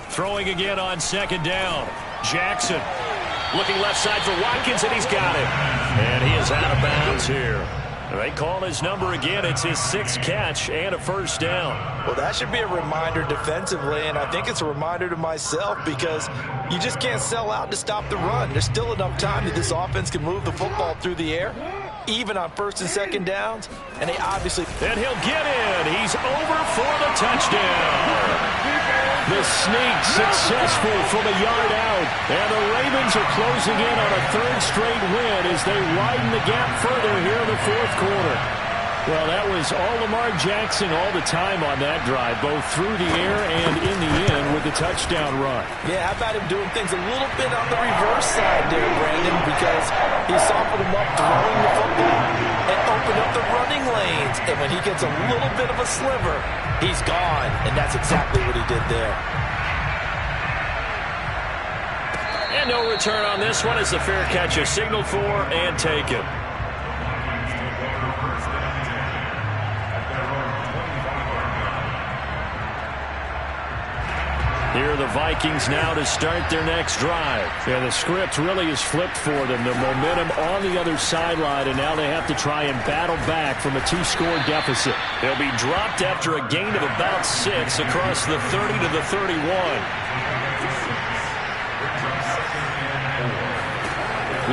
Speaker 2: Throwing again on 2nd down. Jackson looking left side for Watkins, and he's got it. And he is out of bounds here. They call his number again. It's his 6th catch and a first down.
Speaker 3: Well, that should be a reminder defensively, and I think it's a reminder to myself because you just can't sell out to stop the run. There's still enough time that this offense can move the football through the air, even on 1st and 2nd downs, and they obviously...
Speaker 2: And he'll get in. He's over for the touchdown.
Speaker 1: The sneak successful from a yard out. And the Ravens are closing in on a 3rd straight win as they widen the gap further here in the 4th quarter. Well, that was all Lamar Jackson all the time on that drive, both through the air and in the end with the touchdown run.
Speaker 3: Yeah, how about him doing things a little bit on the reverse side there, Brandon, because he softened him up throwing the football and opened up the running lanes. And when he gets a little bit of a sliver, he's gone. And that's exactly what he did there.
Speaker 2: And no return on this one as the fair catch is signaled for and taken. Here are the Vikings now to start their next drive.
Speaker 1: Yeah, the script really is flipped for them. The momentum on the other sideline, and now they have to try and battle back from a 2-score deficit.
Speaker 2: They'll be dropped after a gain of about 6 across the 30 to the 31.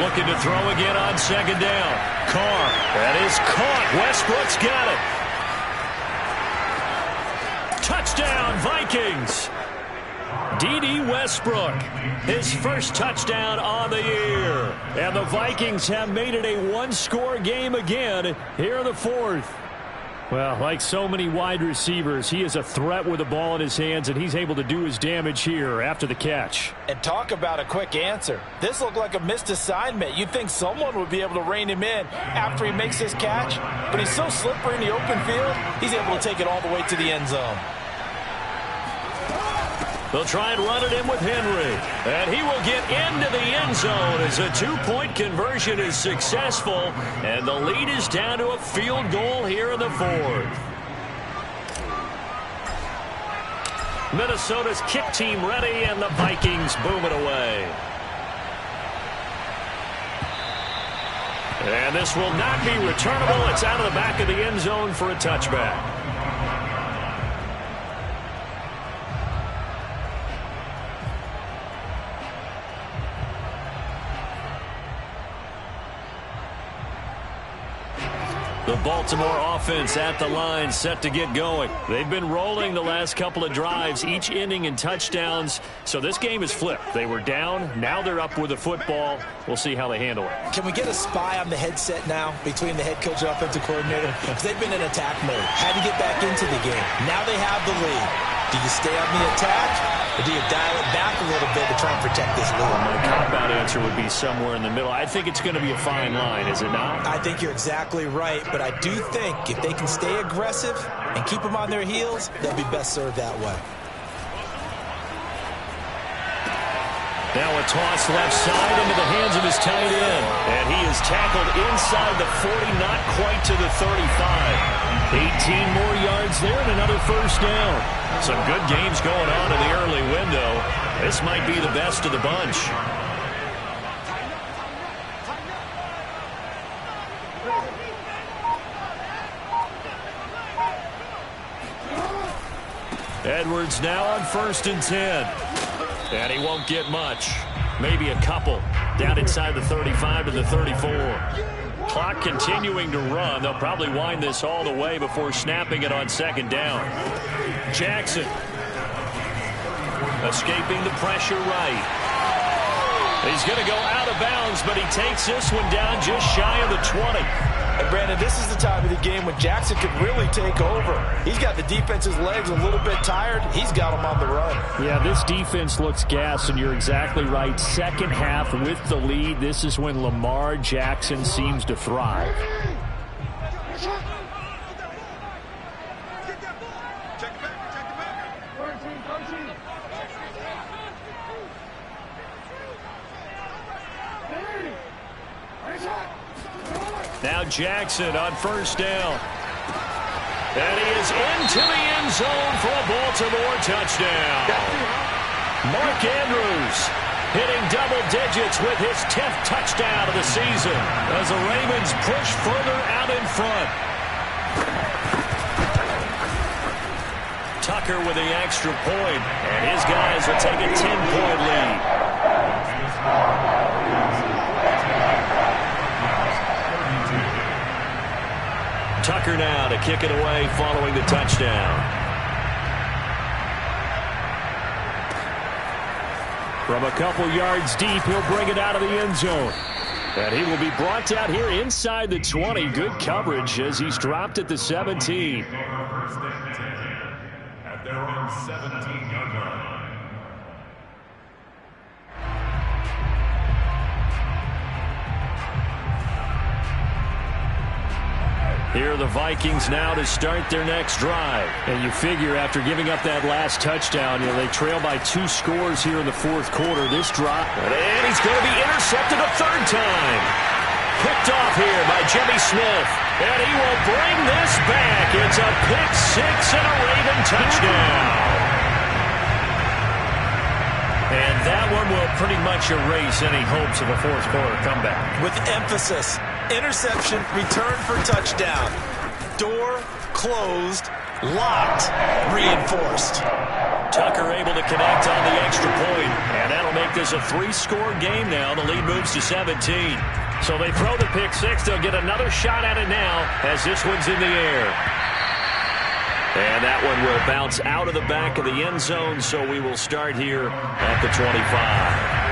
Speaker 2: Looking to throw again on 2nd down. Carr. That is caught. Westbrook's got it. Touchdown, Vikings. D.D. Westbrook, his first touchdown on the year.
Speaker 1: And the Vikings have made it a 1-score game again here in the 4th. Well, like so many wide receivers, he is a threat with the ball in his hands, and he's able to do his damage here after the catch.
Speaker 3: And talk about a quick answer. This looked like a missed assignment. You'd think someone would be able to rein him in after he makes this catch, but he's so slippery in the open field, he's able to take it all the way to the end zone.
Speaker 2: They'll try and run it in with Henry. And he will get into the end zone as a two-point conversion is successful. And the lead is down to a field goal here in the fourth. Minnesota's kick team ready, and the Vikings boom it away. And this will not be returnable. It's out of the back of the end zone for a touchback. The Baltimore offense at the line, set to get going. They've been rolling the last couple of drives, each inning in touchdowns. So this game is flipped. They were down. Now they're up with the football. We'll see how they handle it.
Speaker 3: Can we get a spy on the headset now between the head coach and offensive coordinator? Because they've been in attack mode. Had to get back into the game. Now they have the lead. Do you stay on the attack, or do you dial it back a little bit to try and protect this lead?
Speaker 2: My cop-out answer would be somewhere in the middle. I think it's going to be a fine line, is it not?
Speaker 3: I think you're exactly right, but I do think if they can stay aggressive and keep them on their heels, they'll be best served that way.
Speaker 2: Now a toss left side into the hands of his tight end. And he is tackled inside the 40, not quite to the 35. 18 more yards there and another first down. Some good games going on in the early window. This might be the best of the bunch. Edwards now on 1st and 10. And he won't get much. Maybe a couple. Down inside the 35 to the 34. Clock continuing to run. They'll probably wind this all the way before snapping it on 2nd down. Jackson. Escaping the pressure right. He's going to go out of bounds, but he takes this one down just shy of the 20.
Speaker 3: And Brandon, this is the time of the game when Jackson could really take over. He's got the defense's legs a little bit tired. He's got them on the run.
Speaker 1: Yeah, this defense looks gassed, and you're exactly right. Second half with the lead, this is when Lamar Jackson seems to thrive.
Speaker 2: Now Jackson on 1st down. And he is into the end zone for a Baltimore touchdown. Mark Andrews hitting double digits with his 10th touchdown of the season as the Ravens push further out in front. Tucker with the extra point, and his guys will take a 10-point lead. Tucker now to kick it away following the touchdown.
Speaker 1: From a couple yards deep, he'll bring it out of the end zone. And he will be brought out here inside the 20. Good coverage as he's dropped at the 17.
Speaker 4: At their own 17-yard line.
Speaker 2: Here are the Vikings now to start their next drive.
Speaker 1: And you figure after giving up that last touchdown, they trail by 2 scores here in the 4th quarter. This drop.
Speaker 2: And he's going to be intercepted a 3rd time. Picked off here by Jimmy Smith. And he will bring this back. It's a pick 6 and a Raven touchdown. And that one will pretty much erase any hopes of a 4th quarter comeback.
Speaker 3: With emphasis. Interception, return for touchdown. Door closed, locked, reinforced.
Speaker 2: Tucker able to connect on the extra point, and that'll make this a 3-score game now. The lead moves to 17. So they throw the pick 6. They'll get another shot at it now as this one's in the air. And that one will bounce out of the back of the end zone, so we will start here at the 25.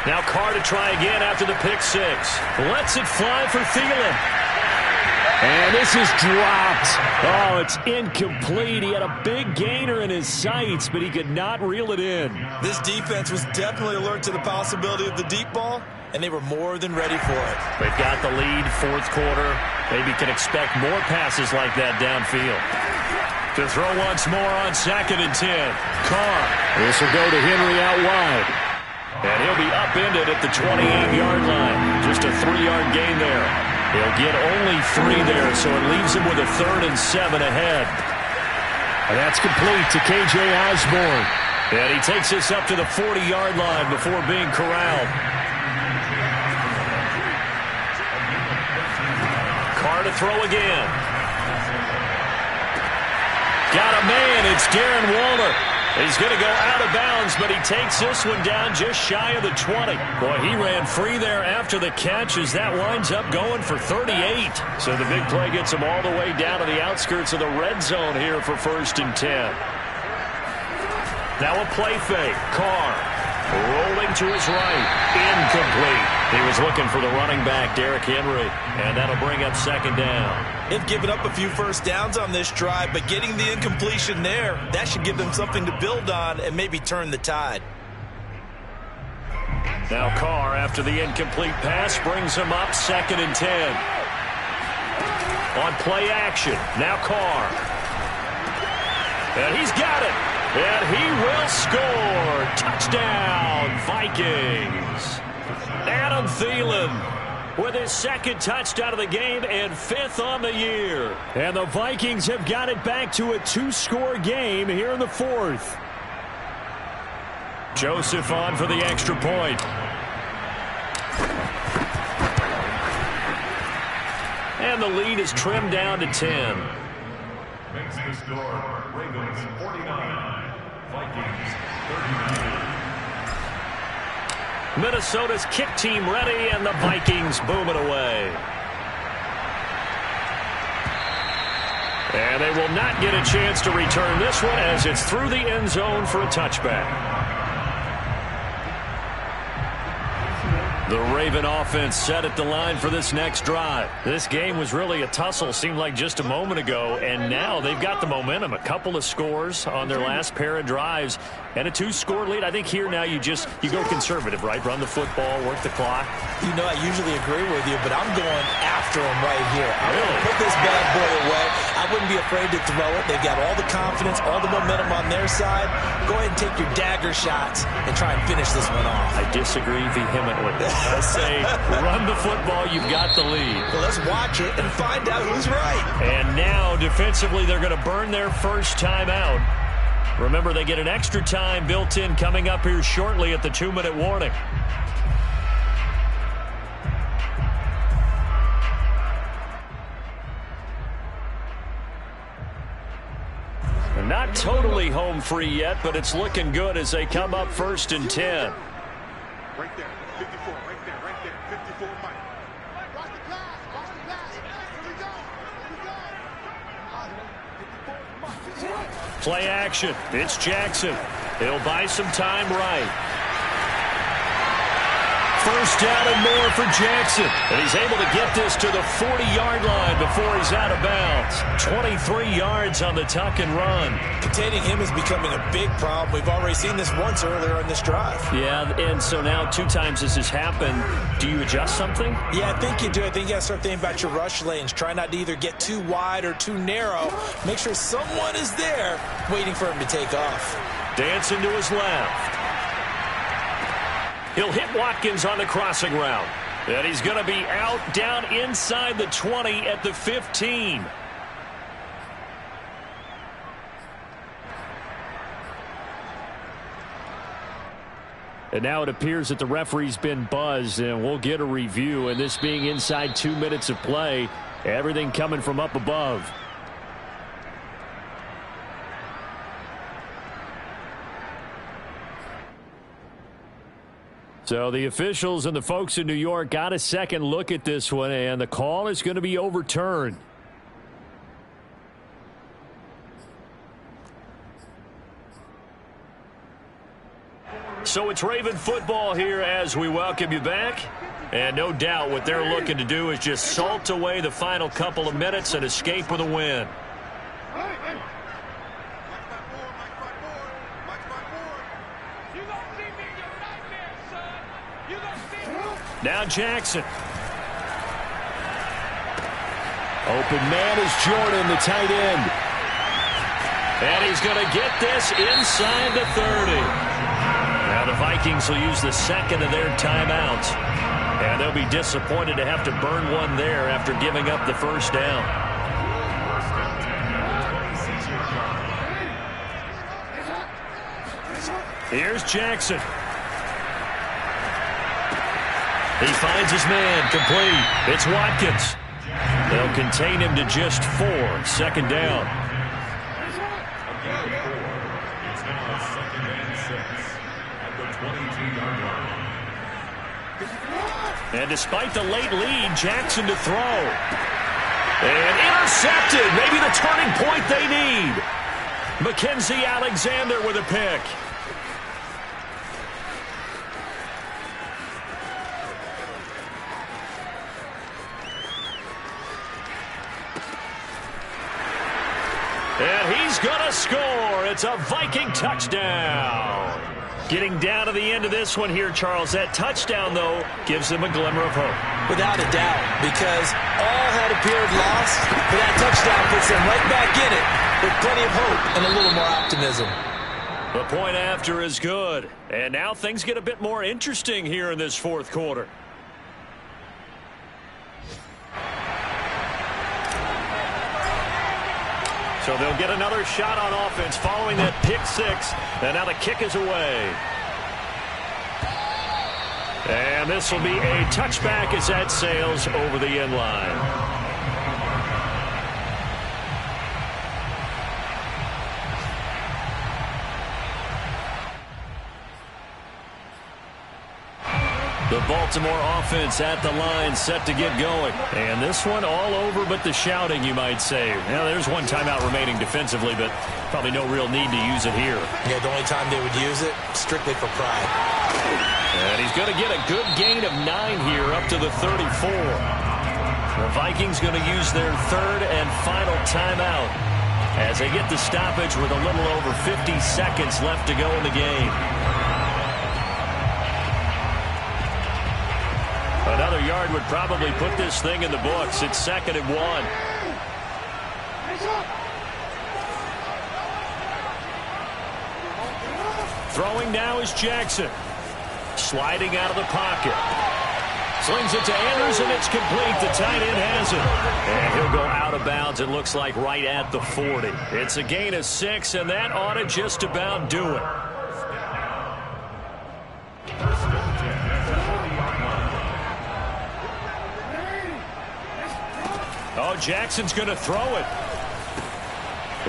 Speaker 2: Now Carr to try again after the pick six. Lets it fly for Thielen.
Speaker 1: And this is dropped. Oh, it's incomplete. He had a big gainer in his sights, but he could not reel it in.
Speaker 3: This defense was definitely alert to the possibility of the deep ball, and they were more than ready for it.
Speaker 2: They've got the lead, fourth quarter. Maybe can expect more passes like that downfield. To throw once more on 2nd and 10. Carr.
Speaker 1: This will go to Henry out wide.
Speaker 2: And he'll be upended at the 28-yard line. Just a 3-yard gain there. He'll get only 3 there, so it leaves him with a 3rd and 7 ahead.
Speaker 1: And that's complete to K.J. Osborne.
Speaker 2: And he takes us up to the 40-yard line before being corralled. Carr to throw again. Got a man. It's Darren Waller. He's going to go out of bounds, but he takes this one down just shy of the 20. Boy, he ran free there after the catch as that winds up going for 38. So the big play gets him all the way down to the outskirts of the red zone here for 1st and 10. Now a play fake. Carr rolling to his right. Incomplete. He was looking for the running back, Derrick Henry, and that'll bring up 2nd down.
Speaker 3: They've given up a few first downs on this drive, but getting the incompletion there, that should give them something to build on and maybe turn the tide.
Speaker 2: Now Carr, after the incomplete pass, brings him up 2nd and 10. On play action, now Carr. And he's got it. And he will score. Touchdown, Vikings. Adam Thielen with his 2nd touchdown of the game and 5th on the year.
Speaker 1: And the Vikings have got it back to a 2-score game here in the 4th.
Speaker 2: Joseph on for the extra point. And the lead is trimmed down to 10.
Speaker 4: Makes the score Ravens 49, Vikings 39.
Speaker 2: Minnesota's kick team ready, and the Vikings boom it away. And they will not get a chance to return this one as it's through the end zone for a touchback. The Raven offense set at the line for this next drive. This game was really a tussle, seemed like just a moment ago, and now they've got the momentum. A couple of scores on their last pair of drives and a 2-score lead. I think here now you go conservative, right? Run the football, work the clock.
Speaker 3: You know, I usually agree with you, but I'm going after him right here. I'm going to put this bad boy away. I wouldn't be afraid to throw it. They've got all the confidence, all the momentum on their side. Go ahead and take your dagger shots and try and finish this one off.
Speaker 2: I disagree vehemently. I say run the football. You've got the lead.
Speaker 3: Well, let's watch it and find out who's right.
Speaker 2: And now, defensively, they're going to burn their first time out. Remember, they get an extra time built in coming up here shortly at the 2-minute warning. They're not totally home free yet, but it's looking good as they come up 1st and 10.
Speaker 5: Right there, 54, right there, 54, Mike. Watch the pass, here we go,
Speaker 2: Play action. It's Jackson. He'll buy some time right. First down and more for Jackson. And he's able to get this to the 40-yard line before he's out of bounds. 23 yards on the tuck and run.
Speaker 3: Containing him is becoming a big problem. We've already seen this once earlier in this drive.
Speaker 2: Yeah, and so now 2 times this has happened. Do you adjust something?
Speaker 3: Yeah, I think you do. I think you got to start thinking about your rush lanes. Try not to either get too wide or too narrow. Make sure someone is there waiting for him to take off.
Speaker 2: Dancing to his left. He'll hit Watkins on the crossing route. And he's going to be out down inside the 20 at the 15. And now it appears that the referee's been buzzed, and we'll get a review. And this being inside 2 minutes of play, everything coming from up above. So the officials and the folks in New York got a second look at this one, and the call is going to be overturned. So it's Raven football here as we welcome you back. And no doubt what they're looking to do is just salt away the final couple of minutes and escape with a win. Now Jackson.
Speaker 1: Open man is Jordan, the tight end.
Speaker 2: And he's going to get this inside the 30. Now the Vikings will use the second of their timeouts. And they'll be disappointed to have to burn one there after giving up the first down. Here's Jackson. He finds his man, complete. It's Watkins. They'll contain him to just 4. Second down.
Speaker 4: It's now 2nd and 6 at the 22-yard line.
Speaker 2: And despite the late lead, Jackson to throw. And intercepted. Maybe the turning point they need. Mackenzie Alexander with a pick. And he's going to score. It's a Viking touchdown. Getting down to the end of this one here, Charles. That touchdown, though, gives them a glimmer of hope.
Speaker 3: Without a doubt, because all had appeared lost, but that touchdown puts them right back in it with plenty of hope and a little more optimism.
Speaker 2: The point after is good. And now things get a bit more interesting here in this fourth quarter. So they'll get another shot on offense following that pick six. And now the kick is away. And this will be a touchback as that sails over the end line. The Baltimore offense at the line set to get going. And this one all over but the shouting, you might say. Now, there's one timeout remaining defensively, but probably no real need to use it here.
Speaker 3: Yeah, the only time they would use it, strictly for pride.
Speaker 2: And he's going to get a good gain of 9 here up to the 34. The Vikings going to use their third and final timeout as they get the stoppage with a little over 50 seconds left to go in the game. Another yard would probably put this thing in the books. It's 2nd and 1. Throwing now is Jackson. Sliding out of the pocket. Slings it to Anders, and it's complete. The tight end has it. And he'll go out of bounds, it looks like, right at the 40. It's a gain of 6, and that ought to just about do it. Oh, Jackson's going to throw it.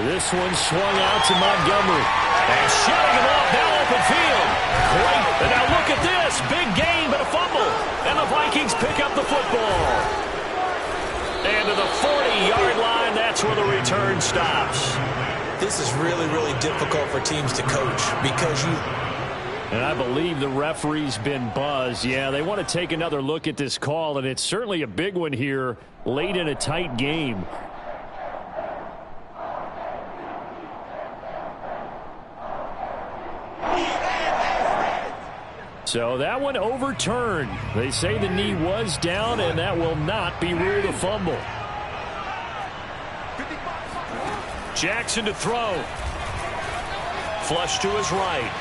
Speaker 1: This one swung out to Montgomery.
Speaker 2: And shutting him off now open field. Great. And now look at this. Big gain, but a fumble. And the Vikings pick up the football. And to the 40-yard line, that's where the return stops.
Speaker 3: This is really, really difficult for teams to coach because you...
Speaker 1: And I believe the referee's been buzzed. Yeah, they want to take another look at this call, and it's certainly a big one here late in a tight game. So that one overturned. They say the knee was down, and that will not be ruled a fumble.
Speaker 2: Jackson to throw. Flush to his right.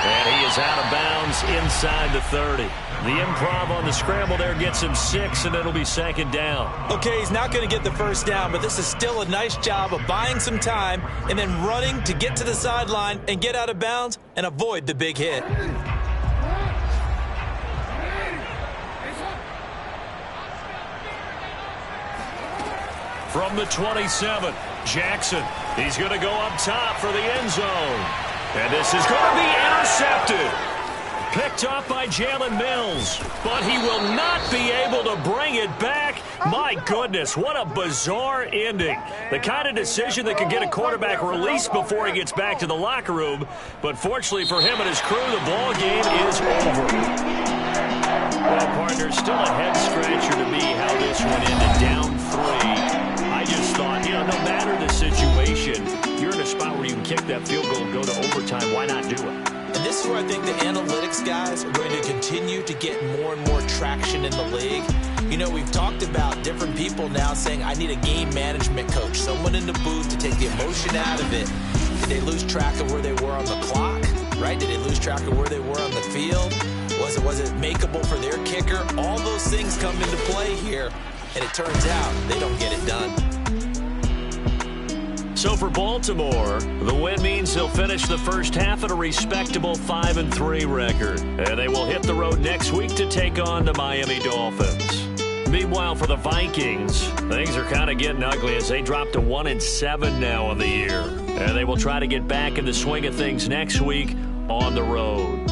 Speaker 2: And he is out of bounds inside the 30. The improv on the scramble there gets him 6, and it'll be 2nd down.
Speaker 3: Okay, he's not going to get the first down, but this is still a nice job of buying some time and then running to get to the sideline and get out of bounds and avoid the big hit.
Speaker 2: From the 27, Jackson. He's going to go up top for the end zone. And this is going to be intercepted. Picked off by Jalen Mills, but he will not be able to bring it back. My goodness, what a bizarre ending. The kind of decision that could get a quarterback released before he gets back to the locker room. But fortunately for him and his crew, the ball game is over. Well, partner, still a head-scratcher to me how this went into down 3. I just thought, no matter the situation, you're in a spot where you can kick that field goal and go to overtime. Why not do it?
Speaker 3: And this is where I think the analytics guys are going to continue to get more and more traction in the league. We've talked about different people now saying, I need a game management coach, someone in the booth to take the emotion out of it. Did they lose track of where they were on the clock, right? Did they lose track of where they were on the field? Was it makeable for their kicker? All those things come into play here, and it turns out they don't get it done.
Speaker 2: So for Baltimore, the win means they'll finish the first half at a respectable 5-3 record. And they will hit the road next week to take on the Miami Dolphins. Meanwhile, for the Vikings, things are kind of getting ugly as they drop to 1-7 now on the year. And they will try to get back in the swing of things next week on the road.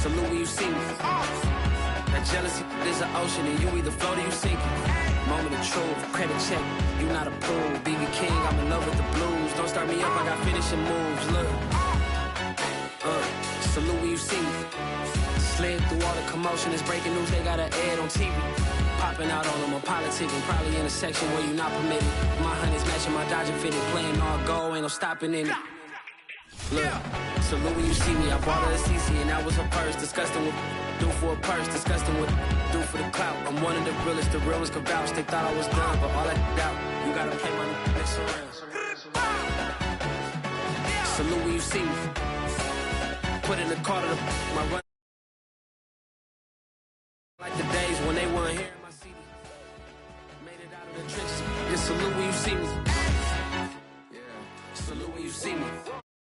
Speaker 6: Salute when you see me. That jealousy is an ocean, and you either float or you sink it. Moment of truth, credit check, you not approved. BB King, I'm in love with the blues. Don't start me up, I got finishing moves. Look, salute when you see me. Slid through all the commotion, it's breaking news, they got an ad on TV. Popping out on them, I'm politicking, probably in a section where you not permitted. My honey's matching my Dodger fitted, playing all goal, ain't no stopping in it. Look, salute when you see me, I bought her a CC and that was her purse. Disgusting with do for a purse, disgusting with do for the clout. I'm one of the realest, the realest could vouch. They thought I was done, but all that doubt, you gotta play my next around. Salute when you see me. Put in the car to my run. Like the days when they weren't here in my city. Made it out of the trenches. Just salute when you see me.